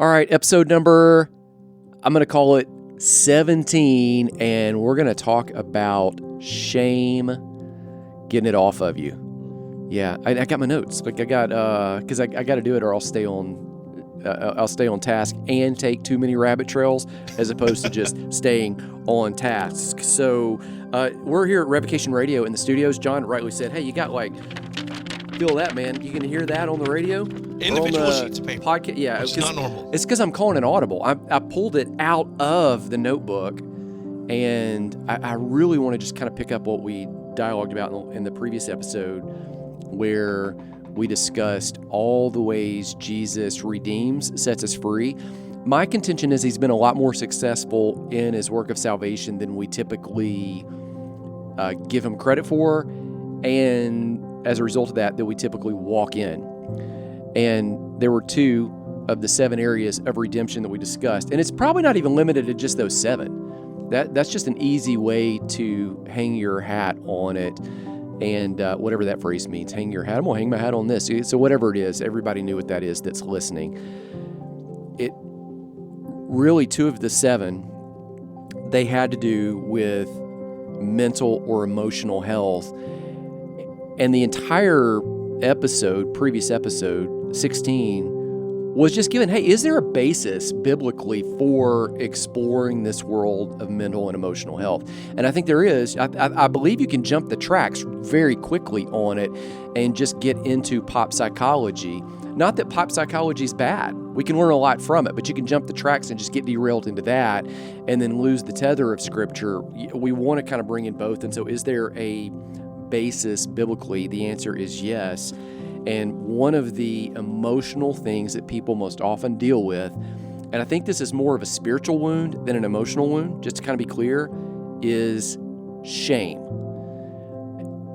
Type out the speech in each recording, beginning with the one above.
All right, episode number, I'm going to call it 17, and we're going to talk about shame, getting it off of you. Yeah, I got my notes. Like I got, because I got to do it, or I'll stay on task and take too many rabbit trails, as opposed to just staying on task. So we're here at Revocation Radio in the studios. John rightly said, "Hey, you got feel that, man? You can hear that on the radio." Individual sheets of paper. Podcast, yeah, it's not normal. It's because I'm calling it audible. I pulled it out of the notebook, and I really want to just kind of pick up what we dialogued about in the previous episode, where we discussed all the ways Jesus redeems, sets us free. My contention is he's been a lot more successful in his work of salvation than we typically give him credit for, and as a result of that we typically walk in. And there were 2 of the 7 areas of redemption that we discussed. And it's probably not even limited to just those 7. That's just an easy way to hang your hat on it. And whatever that phrase means, hang your hat. I'm going to hang my hat on this. So whatever it is, everybody knew what that is that's listening. It really, 2 of the 7, they had to do with mental or emotional health. And the entire previous episode, 16, was just given, hey, is there a basis biblically for exploring this world of mental and emotional health? And I think there is. I believe you can jump the tracks very quickly on it and just get into pop psychology. Not that pop psychology is bad. We can learn a lot from it, but you can jump the tracks and just get derailed into that and then lose the tether of Scripture. We want to kind of bring in both. And so is there a basis biblically? The answer is yes. And one of the emotional things that people most often deal with, and I think this is more of a spiritual wound than an emotional wound, just to kind of be clear, is shame.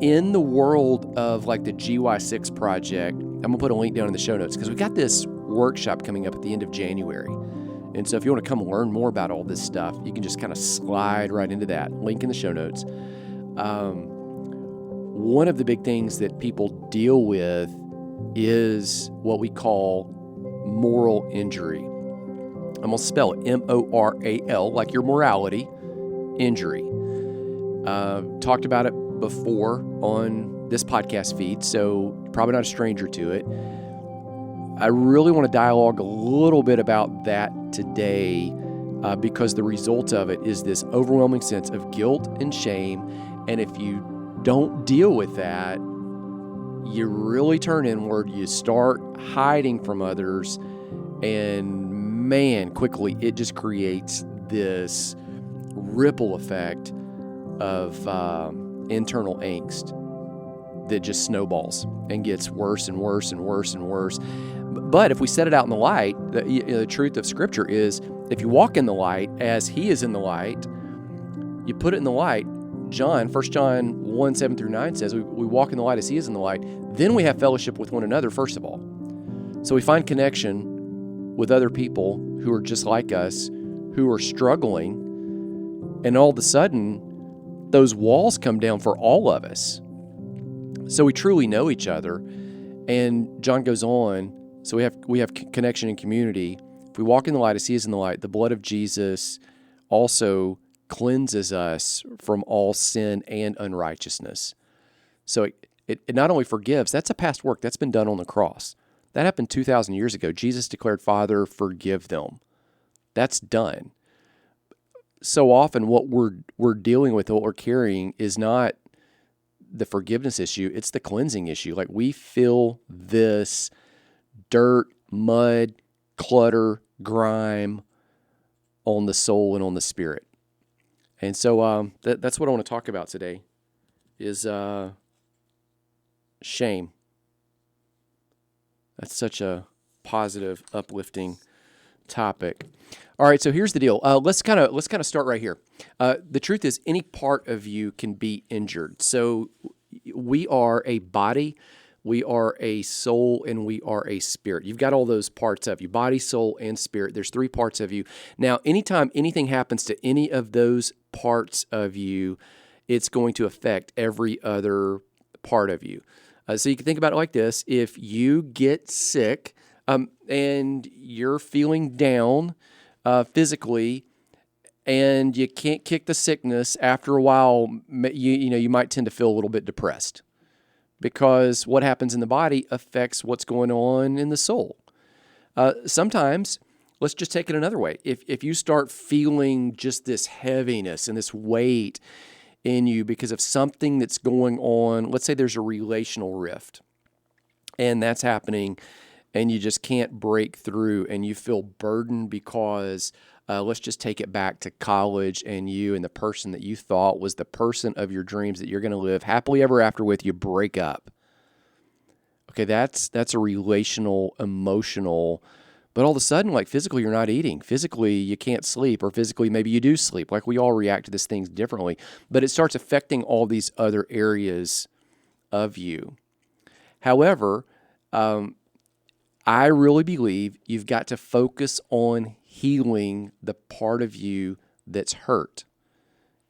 In the world of like the GY6 project, I'm going to put a link down in the show notes because we got this workshop coming up at the end of January. And so if you want to come learn more about all this stuff, you can just kind of slide right into that. Link in the show notes. One of the big things that people deal with is what we call moral injury. I'm going to spell it M-O-R-A-L, like your morality, injury. Talked about it before on this podcast feed, so probably not a stranger to it. I really want to dialogue a little bit about that today because the result of it is this overwhelming sense of guilt and shame, and if you don't deal with that, you really turn inward, you start hiding from others, and man, quickly it just creates this ripple effect of internal angst that just snowballs and gets worse and worse and worse and worse. But if we set it out in the light, the truth of Scripture is if you walk in the light as He is in the light, you put it in the light. 1 John 1:7-9 says we walk in the light as He is in the light. Then we have fellowship with one another, first of all. So we find connection with other people who are just like us, who are struggling, and all of a sudden, those walls come down for all of us. So we truly know each other. And John goes on, so we have connection and community. If we walk in the light as He is in the light, the blood of Jesus also cleanses us from all sin and unrighteousness. So it not only forgives, that's a past work, that's been done on the cross. That happened 2,000 years ago. Jesus declared, Father, forgive them. That's done. So often what we're dealing with, what we're carrying is not the forgiveness issue, it's the cleansing issue. Like we feel this dirt, mud, clutter, grime on the soul and on the spirit. And so that's what I want to talk about today is shame. That's such a positive, uplifting topic. All right, so here's the deal. Let's kind of start right here. The truth is, any part of you can be injured. So we are a body, we are a soul, and we are a spirit. You've got all those parts of you: body, soul, and spirit. There's 3 parts of you. Now, anytime anything happens to any of those parts of you, it's going to affect every other part of you. So you can think about it like this: if you get sick, And you're feeling down physically, and you can't kick the sickness. After a while, you might tend to feel a little bit depressed, because what happens in the body affects what's going on in the soul. Sometimes, let's just take it another way. If you start feeling just this heaviness and this weight in you because of something that's going on, let's say there's a relational rift, and that's happening, and you just can't break through, and you feel burdened because, let's just take it back to college, and you and the person that you thought was the person of your dreams that you're going to live happily ever after with, you break up. Okay, that's a relational, emotional, but all of a sudden, like physically, you're not eating. Physically, you can't sleep, or physically, maybe you do sleep. Like, we all react to these things differently, but it starts affecting all these other areas of you. However, I really believe you've got to focus on healing the part of you that's hurt.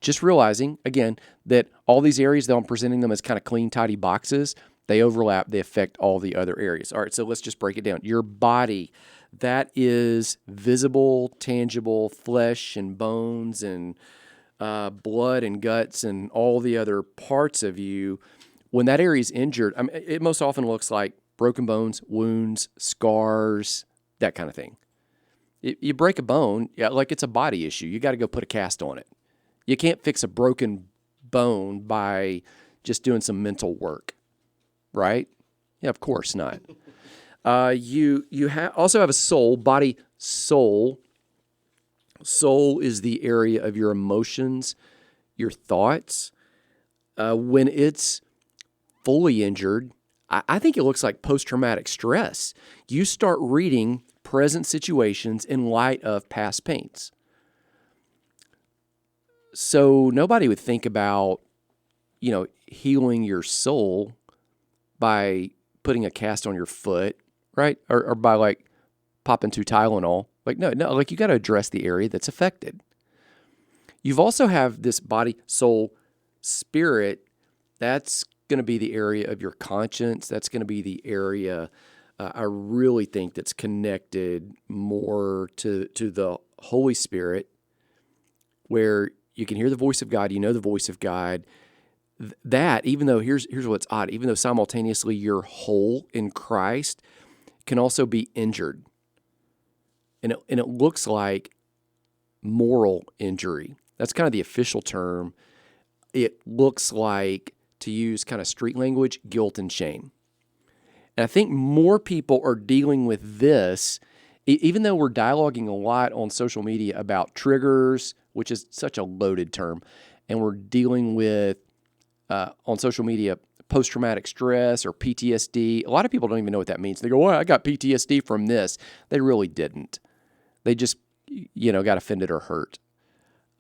Just realizing, again, that all these areas, though I'm presenting them as kind of clean, tidy boxes, they overlap, they affect all the other areas. All right, so let's just break it down. Your body, that is visible, tangible, flesh and bones and blood and guts and all the other parts of you. When that area is injured, it most often looks like broken bones, wounds, scars, that kind of thing. You break a bone, like it's a body issue. You got to go put a cast on it. You can't fix a broken bone by just doing some mental work, right? Yeah, of course not. You also have a soul, body, soul. Soul is the area of your emotions, your thoughts. When it's fully injured, I think it looks like post-traumatic stress. You start reading present situations in light of past pains. So nobody would think about, healing your soul by putting a cast on your foot, right? Or by like popping 2 Tylenol. Like, no, like you got to address the area that's affected. You've also have this body, soul, spirit. That's going to be the area of your conscience. That's going to be the area I really think that's connected more to the Holy Spirit, where you can hear the voice of God, you know the voice of God. That, even though, here's what's odd, even though simultaneously you're whole in Christ, can also be injured. And it looks like moral injury. That's kind of the official term. It looks like, to use kind of street language, guilt and shame. And I think more people are dealing with this, even though we're dialoguing a lot on social media about triggers, which is such a loaded term, and we're dealing with, on social media, post-traumatic stress or PTSD. A lot of people don't even know what that means. They go, well, I got PTSD from this. They really didn't. They just, got offended or hurt.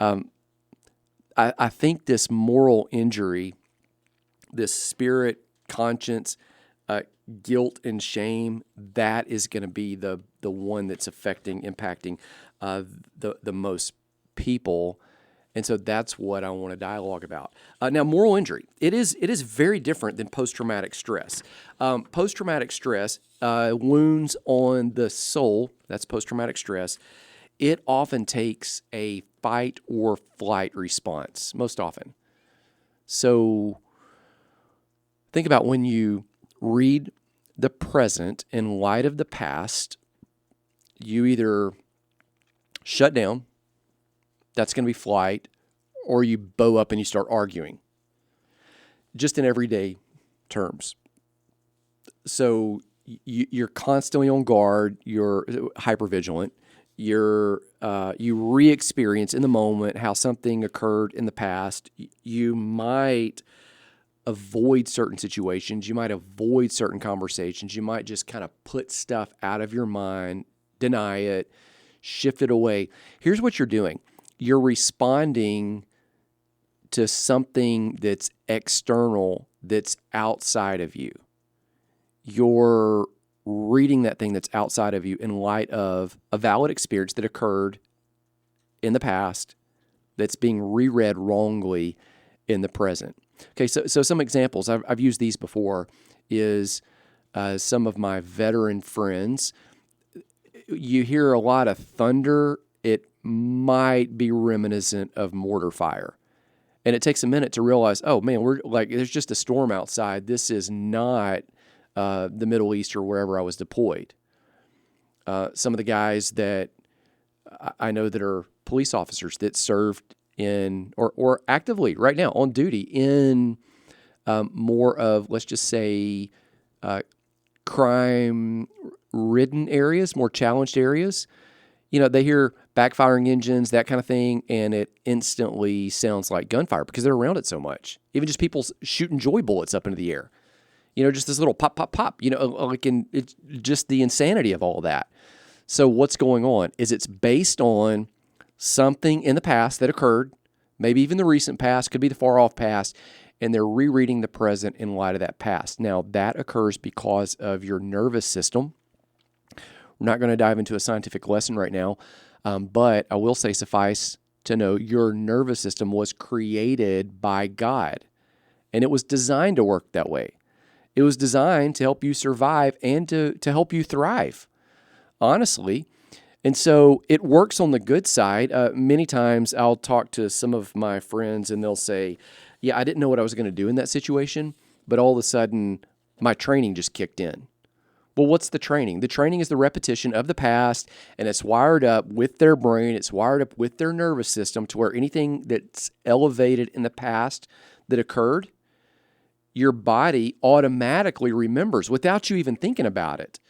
I think this moral injury, this spirit, conscience, guilt and shame, that is going to be the one that's impacting the most people. And so that's what I want to dialogue about. Now, moral injury, it is very different than post-traumatic stress. Post-traumatic stress, wounds on the soul, that's post-traumatic stress. It often takes a fight or flight response, most often. So think about when you read the present in light of the past, you either shut down, that's going to be flight, or you bow up and you start arguing, just in everyday terms. So you're constantly on guard, you're hypervigilant, you re-experience in the moment how something occurred in the past. You might avoid certain situations, you might avoid certain conversations, you might just kind of put stuff out of your mind, deny it, shift it away. Here's what you're doing. You're responding to something that's external, that's outside of you. You're reading that thing that's outside of you in light of a valid experience that occurred in the past that's being reread wrongly in the present. Okay, so some examples, I've used these before, is some of my veteran friends, you hear a lot of thunder. It might be reminiscent of mortar fire. And it takes a minute to realize, oh man, we're like, there's just a storm outside. This is not the Middle East or wherever I was deployed. Some of the guys that I know that are police officers that served in or actively right now on duty in more of, let's just say, crime-ridden areas, more challenged areas. They hear backfiring engines, that kind of thing, and it instantly sounds like gunfire because they're around it so much. Even just people shooting joy bullets up into the air. Just this little pop, pop, pop, it's just the insanity of all of that. So what's going on is it's based on something in the past that occurred, maybe even the recent past, could be the far off past, and they're rereading the present in light of that past. Now, that occurs because of your nervous system. We're not going to dive into a scientific lesson right now, but I will say, suffice to know, your nervous system was created by God, and it was designed to work that way. It was designed to help you survive and to help you thrive, honestly. And so it works on the good side. Many times I'll talk to some of my friends and they'll say, yeah, I didn't know what I was going to do in that situation, but all of a sudden my training just kicked in. Well, what's the training? The training is the repetition of the past, and it's wired up with their brain. It's wired up with their nervous system to where anything that's elevated in the past that occurred, your body automatically remembers without you even thinking about it.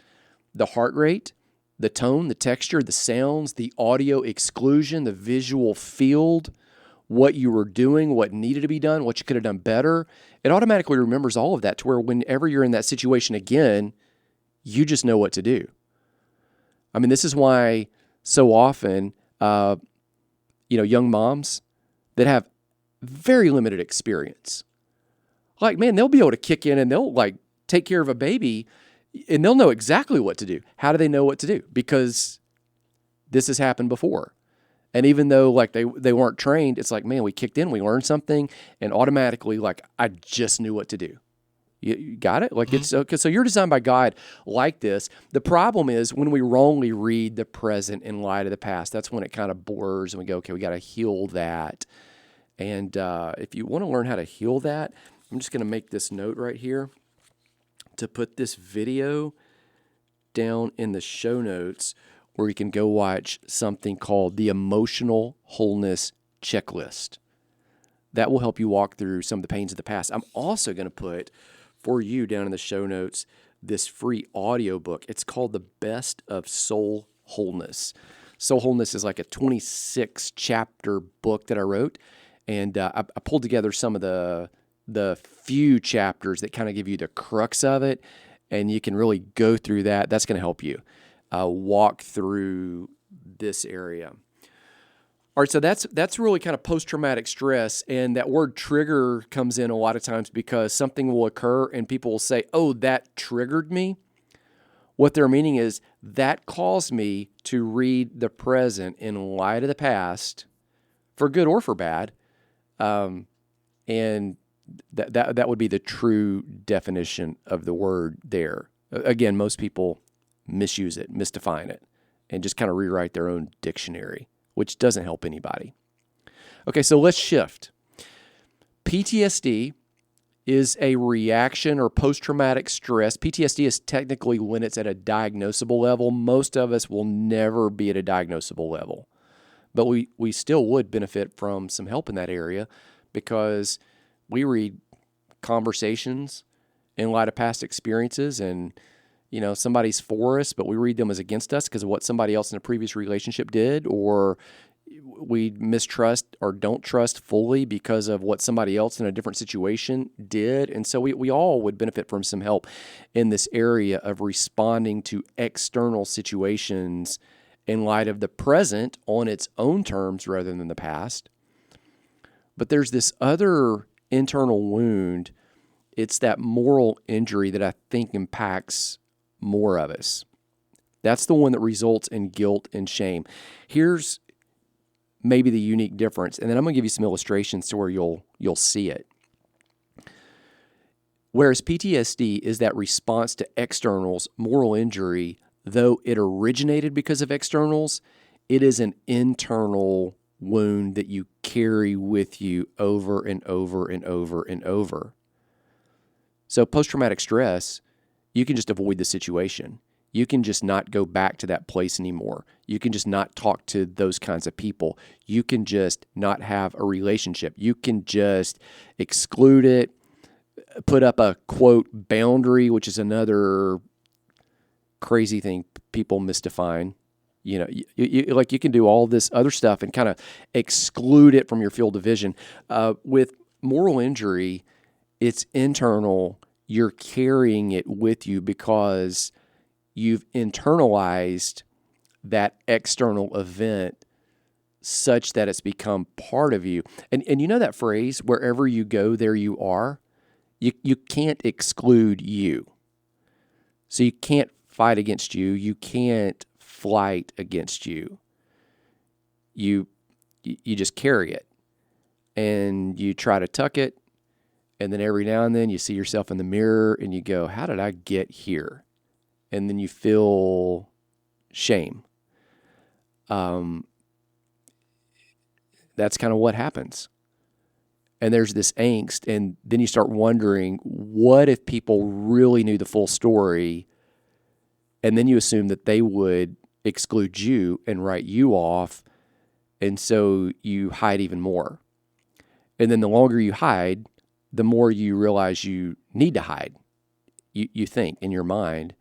The heart rate, the tone, the texture, the sounds, the audio exclusion, the visual field, what you were doing, what needed to be done, what you could have done better. It automatically remembers all of that to where whenever you're in that situation again, you just know what to do. I mean, this is why so often, young moms that have very limited experience, like, man, they'll be able to kick in and they'll like take care of a baby and they'll know exactly what to do. How do they know what to do? Because this has happened before. And even though like they weren't trained, it's like, man, we kicked in, we learned something, and automatically like I just knew what to do. You got it? Like it's okay. So you're designed by God like this. The problem is when we wrongly read the present in light of the past, that's when it kind of blurs and we go, okay, we got to heal that. And if you want to learn how to heal that, I'm just going to make this note right here to put this video down in the show notes where you can go watch something called the Emotional Wholeness Checklist. That will help you walk through some of the pains of the past. I'm also going to put for you down in the show notes this free audio book. It's called The Best of Soul Wholeness. Soul Wholeness is like a 26-chapter book that I wrote, and I pulled together some of the few chapters that kind of give you the crux of it, and you can really go through that. That's going to help you walk through this area. All right, so that's really kind of post-traumatic stress, and that word trigger comes in a lot of times because something will occur and people will say, oh, that triggered me. What they're meaning is that caused me to read the present in light of the past, for good or for bad, and that would be the true definition of the word there. Again, most people misuse it, misdefine it, and just kind of rewrite their own dictionary, which doesn't help anybody. Okay, so let's shift. PTSD is a reaction or post-traumatic stress. PTSD is technically when it's at a diagnosable level. Most of us will never be at a diagnosable level, but we still would benefit from some help in that area because we read conversations in light of past experiences, and somebody's for us, but we read them as against us because of what somebody else in a previous relationship did, or we mistrust or don't trust fully because of what somebody else in a different situation did. And so we all would benefit from some help in this area of responding to external situations in light of the present on its own terms rather than the past. But there's this other internal wound. It's that moral injury that I think impacts more of us. That's the one that results in guilt and shame. Here's maybe the unique difference, and then I'm going to give you some illustrations to where you'll see it. Whereas PTSD is that response to externals, moral injury, though it originated because of externals, it is an internal wound that you carry with you over and over and over and over. So post-traumatic stress, you can just avoid the situation. You can just not go back to that place anymore. You can just not talk to those kinds of people. You can just not have a relationship. You can just exclude it, put up a, quote, boundary, which is another crazy thing people misdefine. You know, you can do all this other stuff and kind of exclude it from your field of vision. With moral injury, it's internal. You're carrying it with you because you've internalized that external event such that it's become part of you. And you know that phrase, wherever you go, there you are? You can't exclude you. So you can't fight against you. You can't flight against you. You just carry it. And you try to tuck it. And then every now and then you see yourself in the mirror and you go, how did I get here? And then you feel shame. That's kind of what happens. And there's this angst, and then you start wondering, what if people really knew the full story? And then you assume that they would exclude you and write you off, and so you hide even more. And then the longer you hide, the more you realize you need to hide, you think in your mind.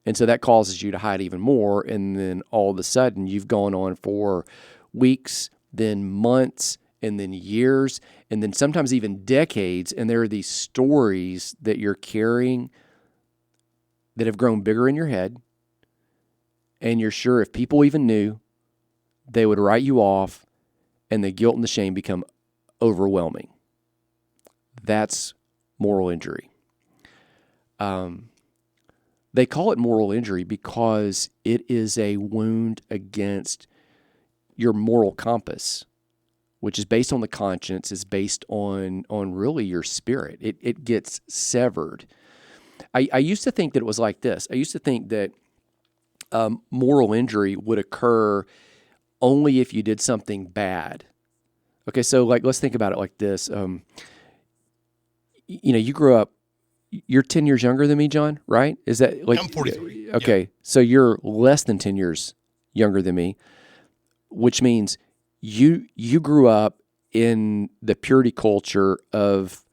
And so that causes you to hide even more, and then all of a sudden you've gone on for weeks, then months, and then years, and then sometimes even decades, and there are these stories that you're carrying that have grown bigger in your head, and you're sure if people even knew, they would write you off, and the guilt and the shame become overwhelming. That's moral injury. They call it moral injury because it is a wound against your moral compass, which is based on the conscience, is based on really your spirit. It gets severed. I used to think that it was like this. I used to think that moral injury would occur only if you did something bad. Okay, so let's think about it like this. You grew up, you're 10 years younger than me, John, right? Is that like... I'm 43. Okay, yeah. So you're less than 10 years younger than me, which means you grew up in the purity culture of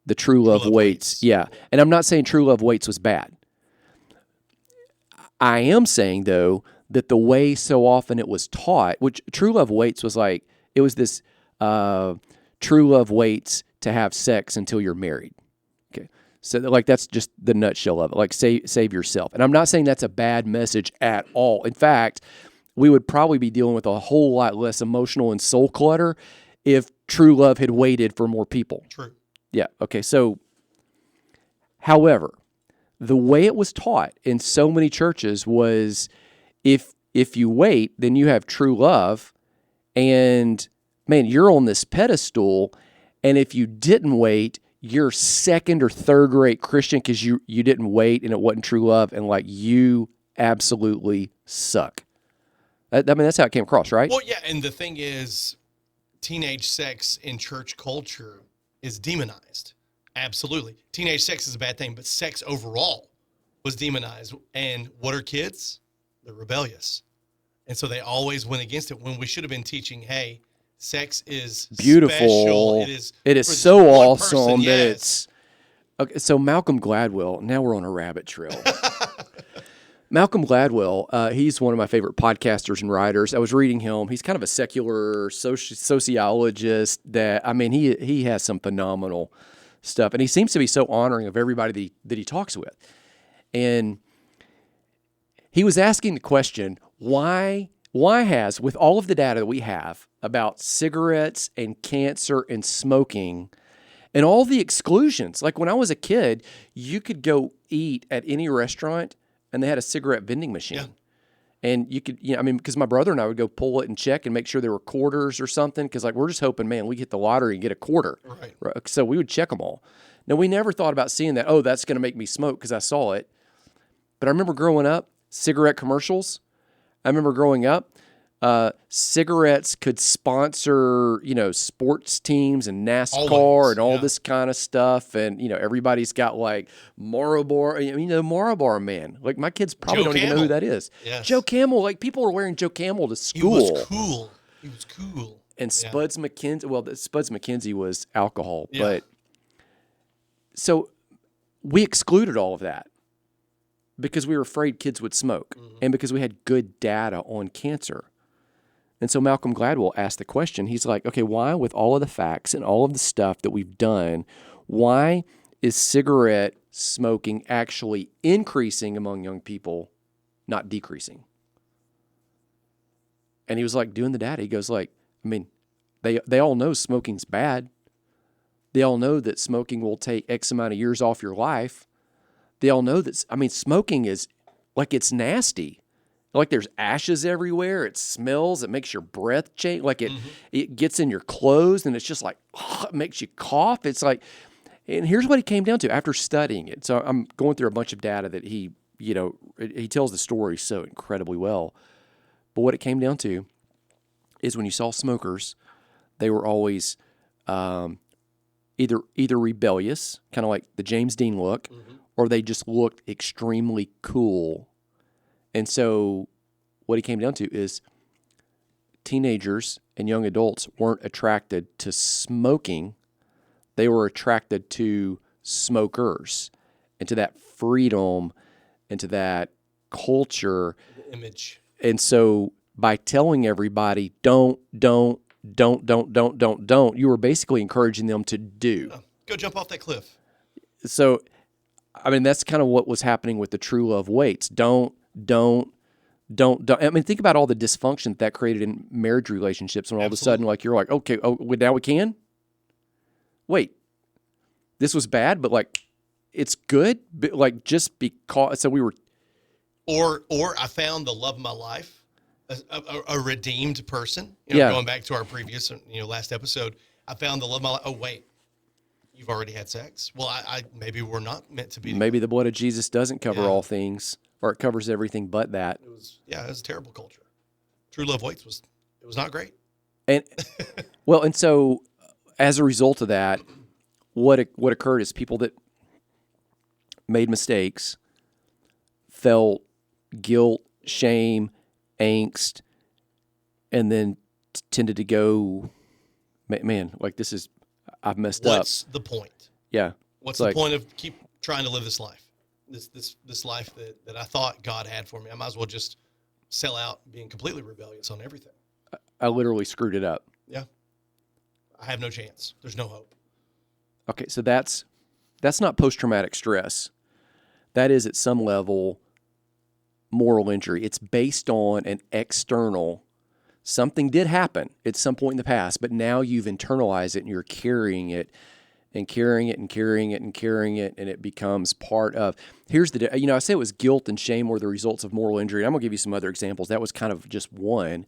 the True Love Waits. Yeah, and I'm not saying True Love Waits was bad. I am saying, though, that the way so often it was taught, which True Love Waits was like, it was this True Love Waits to have sex until you're married. Okay. So that's just the nutshell of it. Like save yourself. And I'm not saying that's a bad message at all. In fact, we would probably be dealing with a whole lot less emotional and soul clutter if true love had waited for more people. True. Yeah. Okay. So, however, the way it was taught in so many churches was if you wait, then you have true love, and man, you're on this pedestal. And if you didn't wait, you're second or third rate Christian because you didn't wait and it wasn't true love, and you absolutely suck. That's how it came across, right? Well, yeah, and the thing is, teenage sex in church culture is demonized. Absolutely. Teenage sex is a bad thing, but sex overall was demonized. And what are kids? They're rebellious. And so they always went against it when we should have been teaching, hey, sex is beautiful. Special. It is so awesome that it's... Okay, so Malcolm Gladwell, now we're on a rabbit trail. Malcolm Gladwell, he's one of my favorite podcasters and writers. I was reading him. He's kind of a secular sociologist that, he has some phenomenal stuff. And he seems to be so honoring of everybody that he talks with. And he was asking the question, why has, with all of the data that we have about cigarettes and cancer and smoking and all the exclusions, like when I was a kid, you could go eat at any restaurant and they had a cigarette vending machine. Yeah. And you could, because my brother and I would go pull it and check and make sure there were quarters or something. Because we're just hoping, man, we get the lottery and get a quarter. Right. So we would check them all. Now, we never thought about seeing that, oh, that's going to make me smoke because I saw it. But I remember growing up, cigarette commercials. I remember growing up, cigarettes could sponsor, sports teams and NASCAR Always, and all yeah. this kind of stuff. And, everybody's got like Marlboro, Marlboro Man. Like my kids probably Joe don't even know who Camel. that is. Yes. Joe Camel, like people are wearing Joe Camel to He school. was cool. He was cool. And Yeah. Spuds McKenzie, well, Spuds McKenzie was alcohol. Yeah. But so we excluded all of that because we were afraid kids would smoke and because we had good data on cancer. And so Malcolm Gladwell asked the question, he's like, okay, why with all of the facts and all of the stuff that we've done, why is cigarette smoking actually increasing among young people, not decreasing? And he was like doing the data. He goes like, they all know smoking's bad. They all know that smoking will take X amount of years off your life. They all know that, smoking is like it's nasty. Like there's ashes everywhere. It smells. It makes your breath change. Like it gets in your clothes and it's just like, it makes you cough. It's like, and here's what he came down to after studying it. So I'm going through a bunch of data that he tells the story so incredibly well. But what it came down to is when you saw smokers, they were always either rebellious, kind of like the James Dean look, or they just looked extremely cool. And so what he came down to is teenagers and young adults weren't attracted to smoking. They were attracted to smokers and to that freedom and to that culture. The image. And so by telling everybody, don't, you were basically encouraging them to do. Go jump off that cliff. So, that's kind of what was happening with the true love waits. Don't. Think about all the dysfunction that created in marriage relationships when all of a sudden, like, you're like, okay, now we can? Wait, this was bad, but like, it's good? But like, just because, so we were. Or I found the love of my life, a redeemed person. Going back to our previous, last episode, I found the love of my life. Oh, wait. You've already had sex? Well, I maybe we're not meant to be. Maybe the blood of Jesus doesn't cover all things, or it covers everything but that. It was a terrible culture. True love waits was not great. And and so as a result of that, what occurred is people that made mistakes felt guilt, shame, angst, and then tended to go, man, like I've messed up. What's the point? Yeah. What's the point of keep trying to live this life? This life that I thought God had for me. I might as well just sell out being completely rebellious on everything. I literally screwed it up. Yeah. I have no chance. There's no hope. Okay, so that's not post-traumatic stress. That is at some level moral injury. It's based on an external, something did happen at some point in the past, but now you've internalized it and you're carrying it and carrying it and carrying it and carrying it, and it becomes part of, here's the, I say it was guilt and shame were the results of moral injury. And I'm going to give you some other examples. That was kind of just one.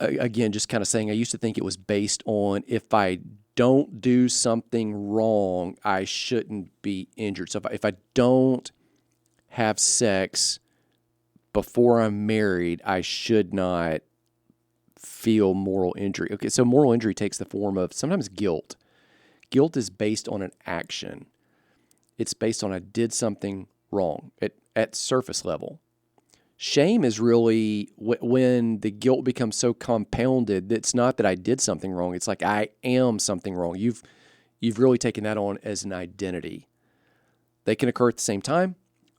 Again, just kind of saying, I used to think it was based on if I don't do something wrong, I shouldn't be injured. So if I don't have sex before I'm married, I should not feel moral injury. Okay, so moral injury takes the form of sometimes guilt. Guilt is based on an action. It's based on I did something wrong at surface level. Shame is really when the guilt becomes so compounded that it's not that I did something wrong. It's like I am something wrong. You've really taken that on as an identity. They can occur at the same time.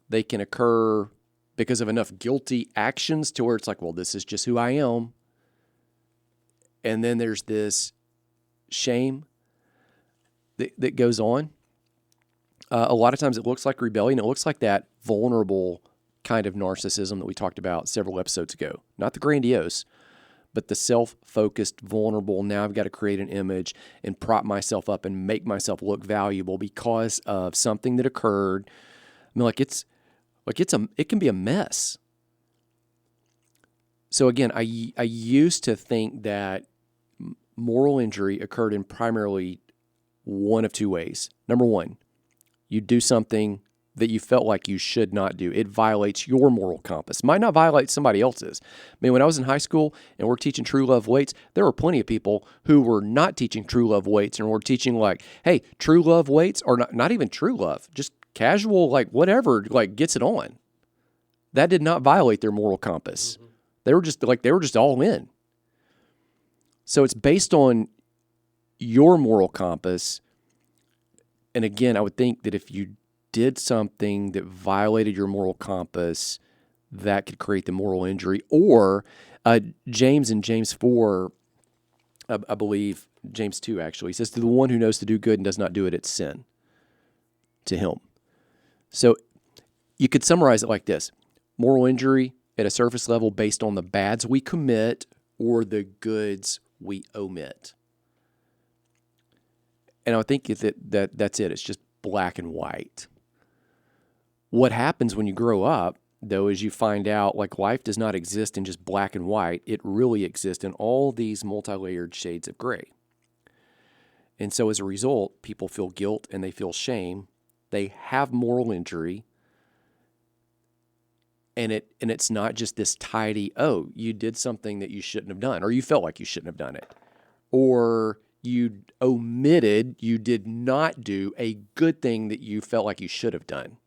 They can occur because of enough guilty actions to where it's like, well, this is just who I am. And then there's this shame that goes on. A lot of times it looks like rebellion. It looks like that vulnerable kind of narcissism that we talked about several episodes ago. Not the grandiose, but the self-focused, vulnerable, now I've got to create an image and prop myself up and make myself look valuable because of something that occurred. It can be a mess. So again, I used to think that moral injury occurred in primarily one of two ways. Number one, you do something that you felt like you should not do. It violates your moral compass. Might not violate somebody else's. I mean, when I was in high school and we're teaching true love weights, there were plenty of people who were not teaching true love weights and were teaching like, hey, true love weights, or not even true love, just casual, like whatever, like gets it on. That did not violate their moral compass. Mm-hmm. They were just all in. So it's based on your moral compass. And again, I would think that if you did something that violated your moral compass, that could create the moral injury. Or James in James 4, I believe, James 2 actually, he says, to the one who knows to do good and does not do it, it's sin to him. So you could summarize it like this. Moral injury at a surface level based on the bads we commit or the goods we omit. And I think that's it. It's just black and white. What happens when you grow up, though, is you find out like life does not exist in just black and white. It really exists in all these multi-layered shades of gray. And so as a result, people feel guilt and they feel shame. They have moral injury. And it's not just this tidy, oh, you did something that you shouldn't have done, or you felt like you shouldn't have done it, or you omitted, you did not do a good thing that you felt like you should have done.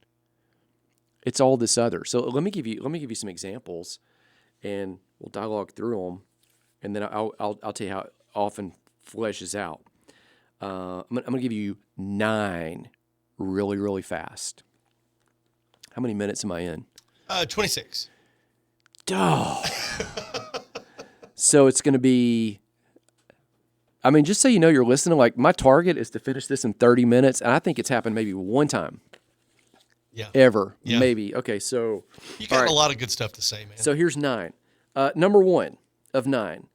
It's all this other. So let me give you some examples, and we'll dialogue through them, and then I'll tell you how it often fleshes out. I'm gonna give you 9 really, really fast. How many minutes am I in? 26. Oh. So it's going to be, I mean, just so you know you're listening, like my target is to finish this in 30 minutes, and I think it's happened maybe one time. Yeah. Ever. Yeah. Maybe. Okay, so. You got a lot of good stuff to say, man. So here's 9. Number 1 of 9.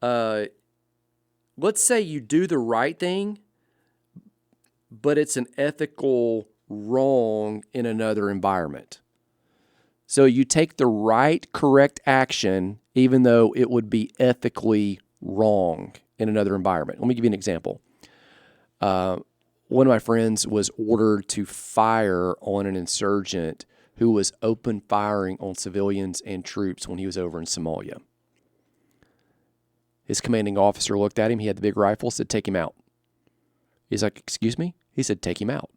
Let's say you do the right thing, but it's an ethical wrong in another environment. So you take the right, correct action, even though it would be ethically wrong in another environment. Let me give you an example. One of my friends was ordered to fire on an insurgent who was open firing on civilians and troops when he was over in Somalia. His commanding officer looked at him. He had the big rifle, said, take him out. He's like, excuse me? He said, take him out.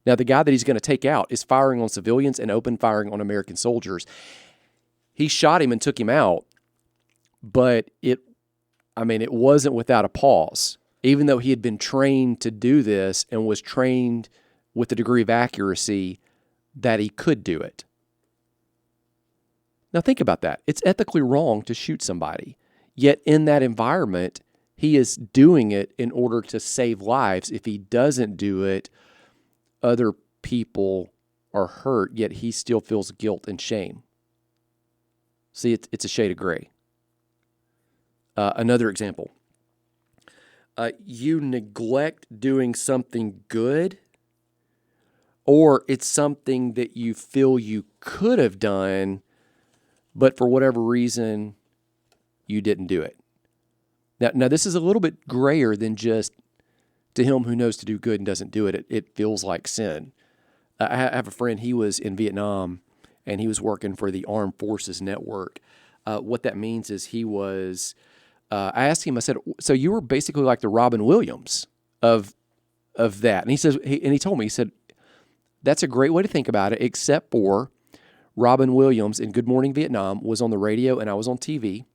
Now, the guy that he's going to take out is firing on civilians and open firing on American soldiers. He shot him and took him out, but it wasn't without a pause. Even though he had been trained to do this and was trained with a degree of accuracy that he could do it. Now, think about that. It's ethically wrong to shoot somebody. Yet in that environment, he is doing it in order to save lives. If he doesn't do it, other people are hurt, yet he still feels guilt and shame. See, it's a shade of gray. Another example. You neglect doing something good, or it's something that you feel you could have done, but for whatever reason, you didn't do it. Now this is a little bit grayer than just to him who knows to do good and doesn't do it. It feels like sin. I have a friend, he was in Vietnam, and he was working for the Armed Forces Network. What that means is he was, I asked him, I said, so you were basically like the Robin Williams of that. And he says, he told me, he said, that's a great way to think about it, except for Robin Williams in Good Morning Vietnam was on the radio and I was on TV,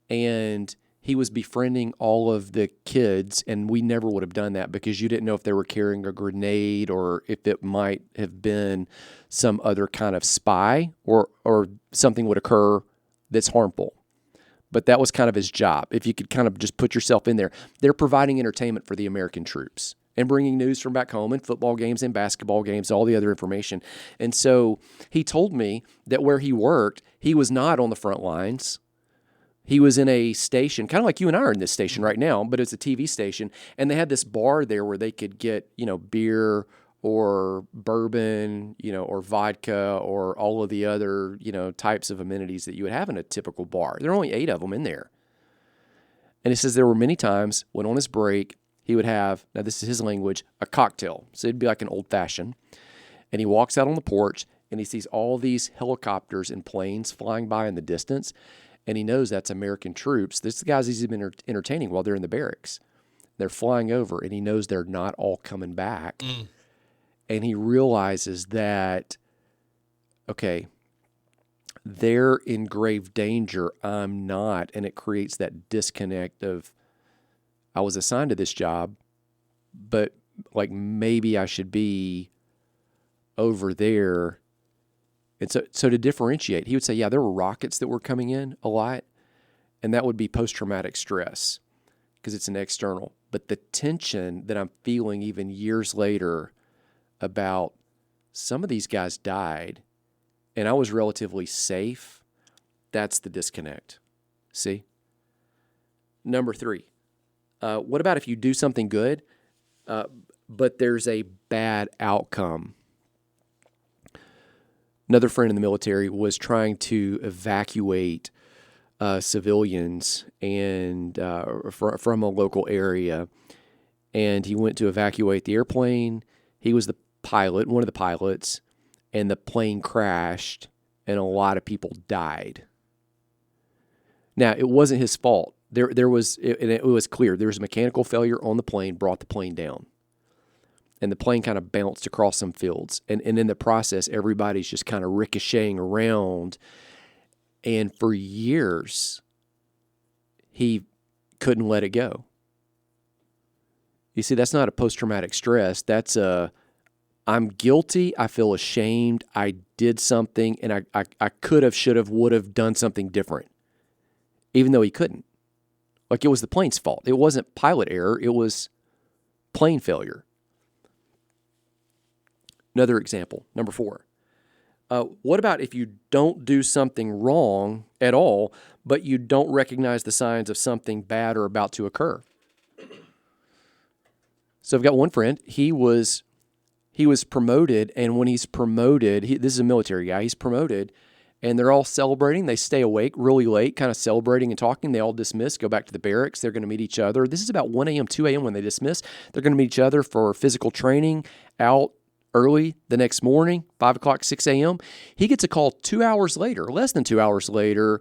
and he was befriending all of the kids, and we never would have done that because you didn't know if they were carrying a grenade or if it might have been some other kind of spy or something would occur that's harmful. But that was kind of his job. If you could kind of just put yourself in there. They're providing entertainment for the American troops and bringing news from back home and football games and basketball games, all the other information. And so he told me that where he worked, he was not on the front lines. He was in a station, kind of like you and I are in this station right now, but it's a TV station, and they had this bar there where they could get, beer or bourbon, or vodka or all of the other, types of amenities that you would have in a typical bar. There are only 8 of them in there. And he says there were many times when on his break, he would have, now this is his language, a cocktail. So it'd be like an old fashioned. And he walks out on the porch and he sees all these helicopters and planes flying by in the distance. And he knows that's American troops. This is the guys he's been entertaining while they're in the barracks. They're flying over and he knows they're not all coming back. And he realizes that, okay, they're in grave danger. I'm not. And it creates that disconnect of, I was assigned to this job, but like maybe I should be over there. And so to differentiate, he would say, yeah, there were rockets that were coming in a lot, and that would be post-traumatic stress because it's an external. But the tension that I'm feeling even years later about some of these guys died and I was relatively safe, that's the disconnect. See? Number 3, what about if you do something good, but there's a bad outcome? Another friend in the military was trying to evacuate civilians and from a local area, and he went to evacuate the airplane. He was the pilot, one of the pilots, and the plane crashed, and a lot of people died. Now, it wasn't his fault. It was clear. There was a mechanical failure on the plane, brought the plane down. And the plane kind of bounced across some fields. And in the process, everybody's just kind of ricocheting around. And for years, he couldn't let it go. You see, that's not a post-traumatic stress. That's I'm guilty. I feel ashamed. I did something, and I could have, should have, would have done something different, even though he couldn't. Like it was the plane's fault. It wasn't pilot error. It was plane failure. Another example, number 4. What about if you don't do something wrong at all, but you don't recognize the signs of something bad or about to occur? So I've got one friend. He was promoted, and when he's promoted, this is a military guy. He's promoted, and they're all celebrating. They stay awake really late, kind of celebrating and talking. They all dismiss, go back to the barracks. They're going to meet each other. This is about 1 a.m., 2 a.m. when they dismiss. They're going to meet each other for physical training out early the next morning, 5 o'clock, 6 a.m. He gets a call 2 hours later, less than 2 hours later,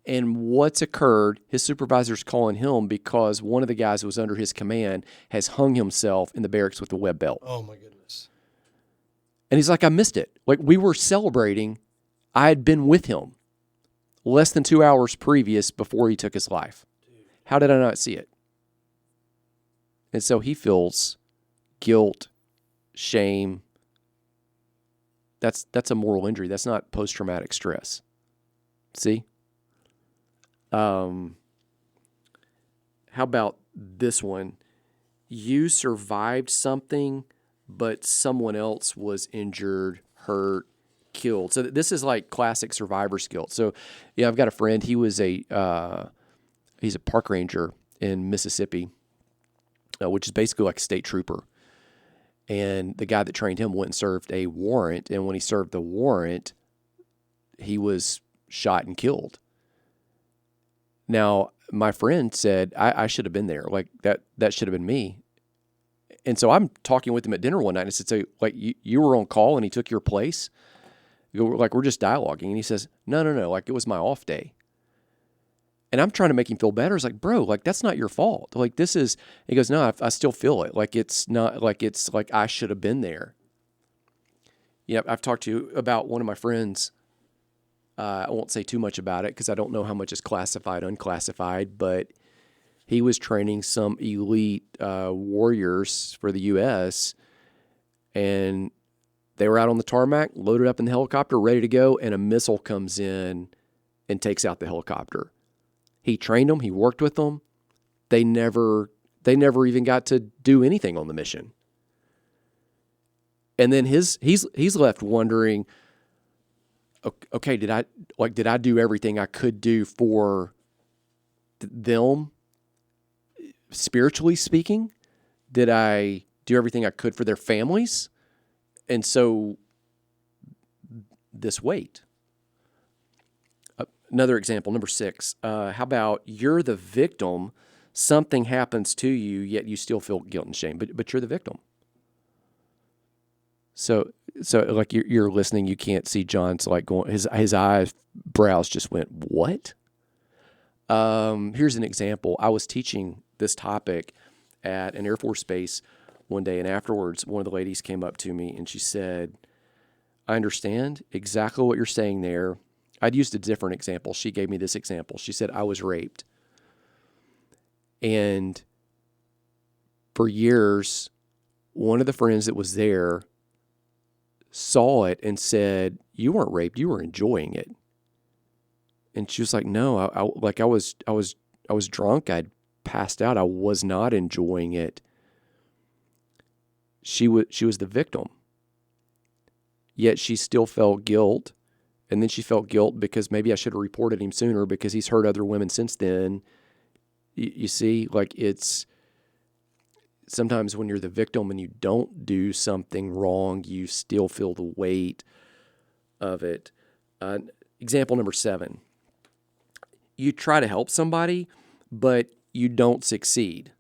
and what's occurred, his supervisor's calling him because one of the guys who was under his command has hung himself in the barracks with a web belt. Oh, my goodness. And he's like, I missed it. Like, we were celebrating. I had been with him less than 2 hours previous before he took his life. How did I not see it? And so he feels guilt, shame. That's a moral injury. That's not post-traumatic stress. See? How about this one? You survived something, but someone else was injured, hurt, killed. So this is like classic survivor's guilt. So yeah, I've got a friend. He was he's a park ranger in Mississippi, which is basically like a state trooper. And the guy that trained him went and served a warrant. And when he served the warrant, he was shot and killed. Now, my friend said, I should have been there. Like, that should have been me. And so I'm talking with him at dinner one night. And I said, so, like, you were on call and he took your place? Like, we're just dialoguing. And he says, no. Like, it was my off day. And I'm trying to make him feel better. It's like, bro, like, that's not your fault. Like, this is, he goes, no, I still feel it. Like, it's not, like, it's like I should have been there. Yeah, I've talked to you about one of my friends. I won't say too much about it because I don't know how much is classified, unclassified, but he was training some elite warriors for the U.S., and they were out on the tarmac, loaded up in the helicopter, ready to go, and a missile comes in and takes out the helicopter. He trained them. He worked with them. They never even got to do anything on the mission. And then he's left wondering, okay, did I do everything I could do for them, spiritually speaking? Did I do everything I could for their families? And so this weight. Another example, number 6. How about you're the victim, something happens to you, yet you still feel guilt and shame, but you're the victim. So like you're listening, you can't see John's like going, his eyebrows just went, what? Here's an example. I was teaching this topic at an Air Force base one day, and afterwards, one of the ladies came up to me and she said, I understand exactly what you're saying there. I'd used a different example. She gave me this example. She said, I was raped. And for years, one of the friends that was there saw it and said, you weren't raped, you were enjoying it. And she was like, no, I was drunk. I'd passed out. I was not enjoying it. She was the victim. Yet she still felt guilt. And then she felt guilt because maybe I should have reported him sooner because he's hurt other women since then. You see, like it's sometimes when you're the victim and you don't do something wrong, you still feel the weight of it. Example number 7. You try to help somebody, but you don't succeed.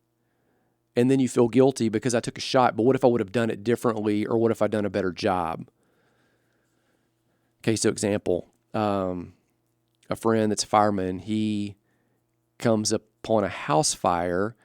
And then you feel guilty because I took a shot, but what if I would have done it differently, or what if I'd done a better job? Okay, so example, a friend that's a fireman, he comes upon a house fire,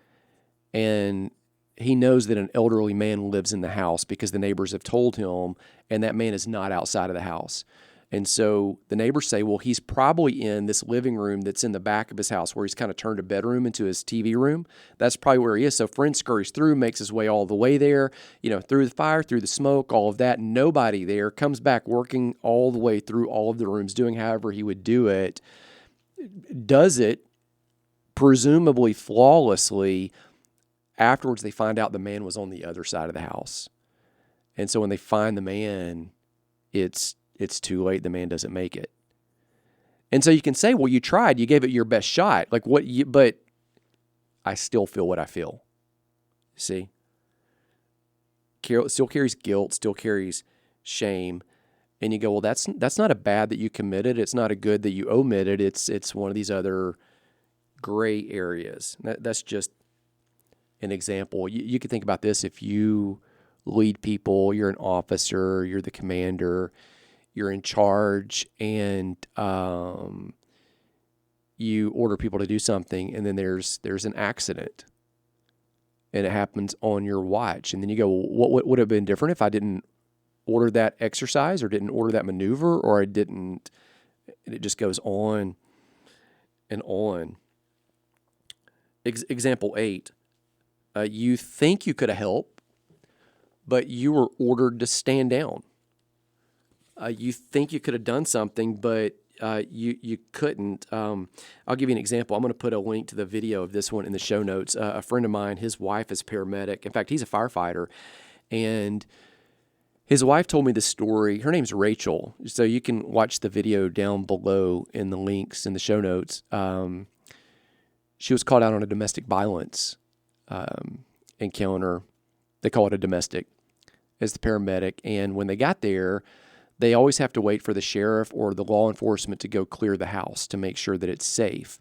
and he knows that an elderly man lives in the house because the neighbors have told him, and that man is not outside of the house. And so the neighbors say, well, he's probably in this living room that's in the back of his house where he's kind of turned a bedroom into his TV room. That's probably where he is. So friend scurries through, makes his way all the way there, through the fire, through the smoke, all of that. Nobody there, comes back working all the way through all of the rooms, doing however he would do it, does it presumably flawlessly. Afterwards, they find out the man was on the other side of the house. And so when they find the man, it's too late. The man doesn't make it. And so you can say, well, you tried, you gave it your best shot. But I still feel what I feel. See? Still carries guilt, still carries shame. And you go, well, that's not a bad that you committed. It's not a good that you omitted. It's one of these other gray areas. That's just an example. You could think about this if you lead people, you're an officer, you're the commander, you're in charge, and you order people to do something, and then there's an accident, and it happens on your watch. And then you go, well, what would have been different if I didn't order that exercise or didn't order that maneuver, or I didn't, and it just goes on and on. Example 8, you think you could have helped, but you were ordered to stand down. You think you could have done something, but you couldn't. I'll give you an example. I'm going to put a link to the video of this one in the show notes. A friend of mine, his wife is paramedic. In fact, he's a firefighter. And his wife told me this story. Her name's Rachel. So you can watch the video down below in the links in the show notes. She was called out on a domestic violence encounter. They call it a domestic as the paramedic. And when they got there, they always have to wait for the sheriff or the law enforcement to go clear the house to make sure that it's safe.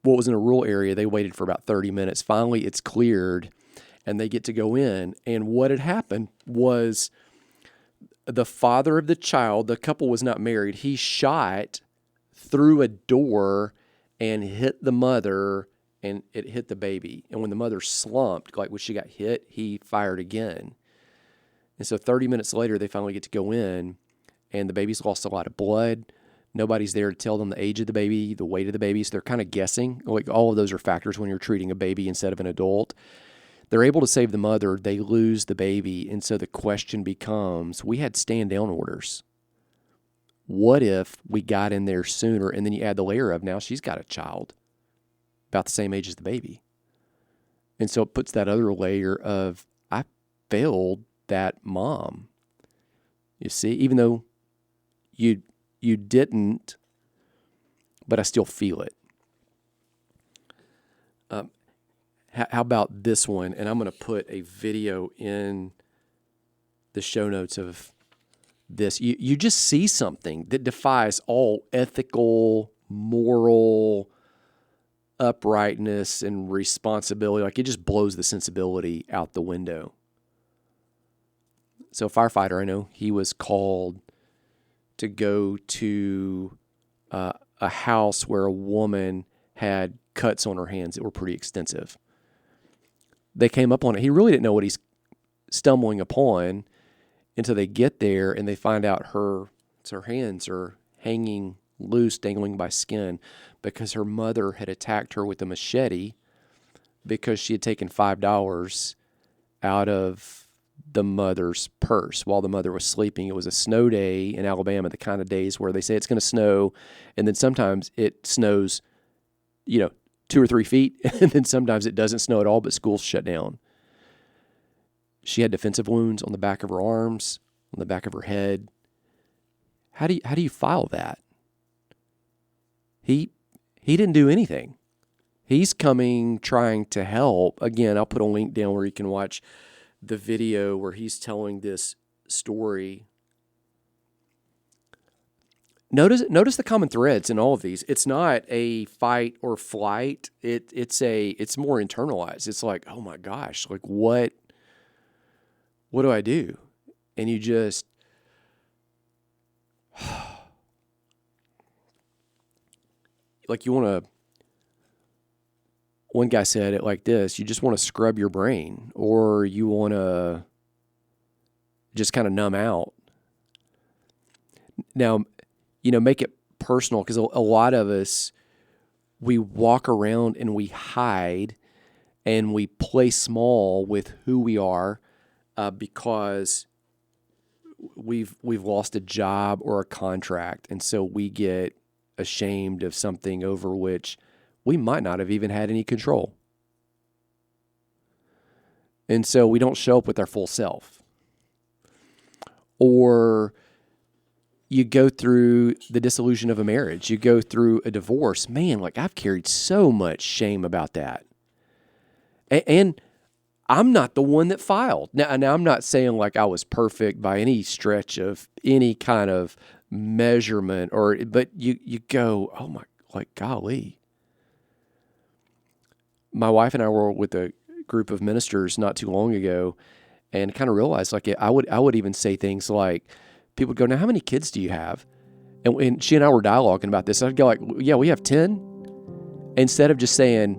What was in a rural area, they waited for about 30 minutes. Finally, it's cleared, and they get to go in. And what had happened was the father of the child, the couple was not married, he shot through a door and hit the mother, and it hit the baby. And when the mother slumped, like when she got hit, he fired again. And so 30 minutes later, they finally get to go in, and the baby's lost a lot of blood. Nobody's there to tell them the age of the baby, the weight of the baby, so they're kind of guessing. Like all of those are factors when you're treating a baby instead of an adult. They're able to save the mother. They lose the baby. And so the question becomes, we had stand-down orders. What if we got in there sooner? And then you add the layer of now she's got a child about the same age as the baby. And so it puts that other layer of, I failed that mom. You see, even though you didn't, but I still feel it. How about this one? And I'm going to put a video in the show notes of this. You just see something that defies all ethical, moral uprightness and responsibility. Like, it just blows the sensibility out the window. So a firefighter, I know, he was called to go to a house where a woman had cuts on her hands that were pretty extensive. They came up on it. He really didn't know what he's stumbling upon until they get there and they find out her hands are hanging loose, dangling by skin, because her mother had attacked her with a machete because she had taken $5 out of the mother's purse while the mother was sleeping. It was a snow day in Alabama, the kind of days where they say it's going to snow, and then sometimes it snows, 2 or 3 feet, and then sometimes it doesn't snow at all, but school's shut down. She had defensive wounds on the back of her arms, on the back of her head. How do you file that? He didn't do anything. He's coming, trying to help. Again, I'll put a link down where you can watch the video where he's telling this story. Notice the common threads in all of these. It's not a fight or flight. It's more internalized. It's like, oh my gosh, like what do I do? And you just like you want to. One guy said it like this: you just want to scrub your brain, or you want to just kind of numb out. Now, make it personal, because a lot of us, we walk around and we hide and we play small with who we are because we've lost a job or a contract, and so we get ashamed of something over which we might not have even had any control. And so we don't show up with our full self. Or you go through the dissolution of a marriage. You go through a divorce. Man, like, I've carried so much shame about that. And I'm not the one that filed. Now I'm not saying like I was perfect by any stretch of any kind of measurement, but you go, oh my, like, golly. My wife and I were with a group of ministers not too long ago, and kind of realized, like, I would even say things like, people would go, now, how many kids do you have? And she and I were dialoguing about this. I'd go like, yeah, we have 10. Instead of just saying,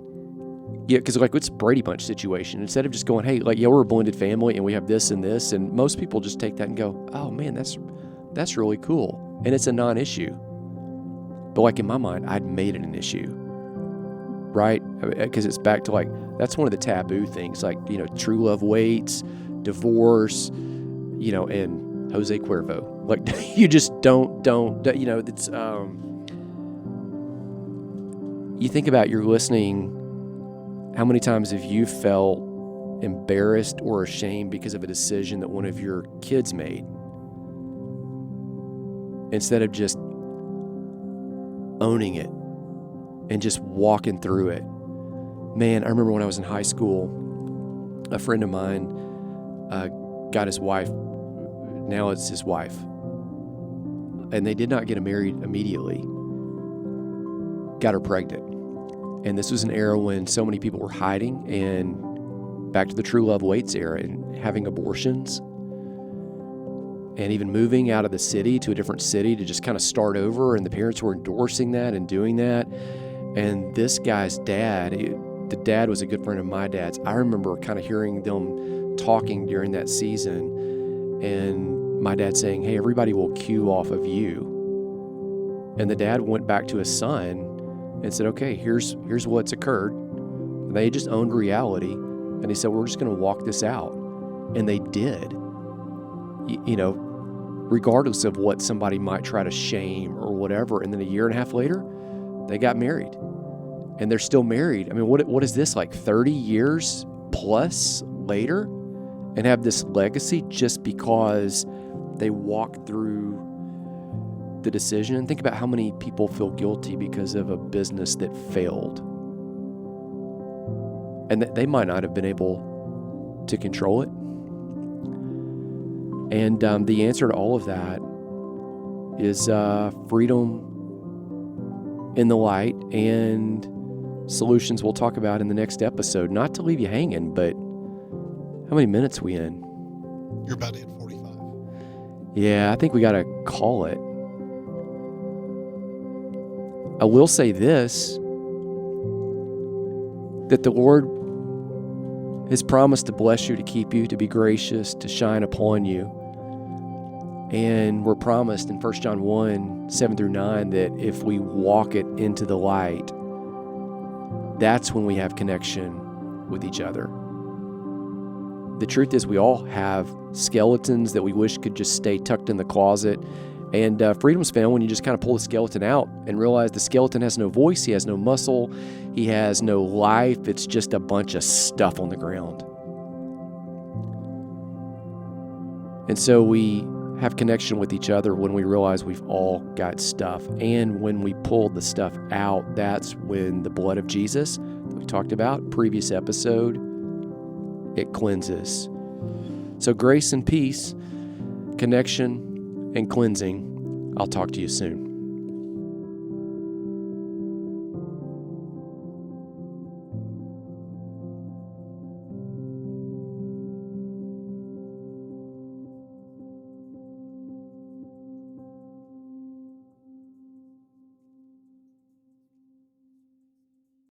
yeah, because like it's a Brady Bunch situation. Instead of just going, hey, like, yeah, we're a blended family and we have this and this. And most people just take that and go, oh man, that's really cool. And it's a non-issue. But like in my mind, I'd made it an issue. Right? Because it's back to like, that's one of the taboo things, like, true love waits, divorce, and Jose Cuervo. Like, you just don't, it's, you think about your listening, how many times have you felt embarrassed or ashamed because of a decision that one of your kids made? Instead of just owning it and just walking through it. Man, I remember when I was in high school, a friend of mine got his wife, now it's his wife, and they did not get married immediately, got her pregnant. And this was an era when so many people were hiding, and back to the true love waits era, and having abortions, and even moving out of the city to a different city to just kind of start over, and the parents were endorsing that and doing that. And this guy's dad, the dad was a good friend of my dad's. I remember kind of hearing them talking during that season, and my dad saying, hey, everybody will cue off of you. And the dad went back to his son and said, okay, here's what's occurred. And they just owned reality. And he said, we're just going to walk this out. And they did. Regardless of what somebody might try to shame or whatever. And then a year and a half later, they got married. And they're still married. I mean, what is this, like 30 years plus later? And have this legacy just because they walked through the decision. And think about how many people feel guilty because of a business that failed. And they might not have been able to control it. And the answer to all of that is freedom in the light and solutions we'll talk about in the next episode. Not to leave you hanging, but how many minutes we in? You're about to hit 45. Yeah, I think we got to call it. I will say this, that the Lord has promised to bless you, to keep you, to be gracious, to shine upon you. And we're promised in 1 John 1, 7 through 9, that if we walk it into the light, that's when we have connection with each other. The truth is, we all have skeletons that we wish could just stay tucked in the closet. And freedom's found when you just kind of pull the skeleton out and realize the skeleton has no voice, he has no muscle, he has no life. It's just a bunch of stuff on the ground. And so we have connection with each other when we realize we've all got stuff. And when we pull the stuff out, that's when the blood of Jesus that we talked about previous episode, it cleanses. So grace and peace, connection and cleansing. I'll talk to you soon.